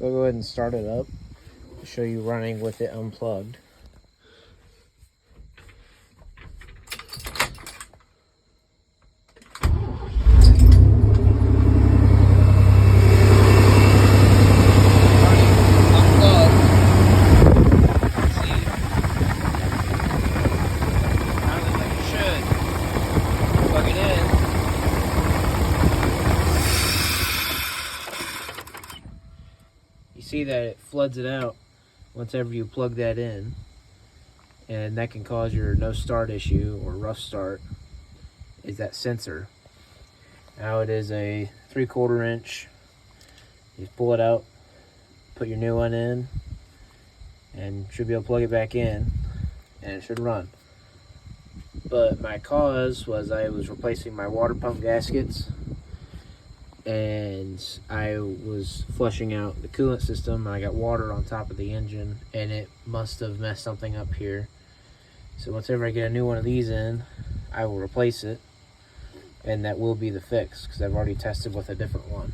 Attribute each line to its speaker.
Speaker 1: So I'll go ahead and start it up to show you running with it unplugged. See that it floods it out whenever you plug that in, and that can cause your no start issue or rough start. Is that sensor. Now it is a 3/4 inch. You pull it out, put your new one in, and should be able to plug it back in, and it should run. But my cause was I was replacing my water pump gaskets, and I was flushing out the coolant system, and I got water on top of the engine, and it must have messed something up here. So whenever I get a new one of these in, I will replace it, and that will be the fix because I've already tested with a different one.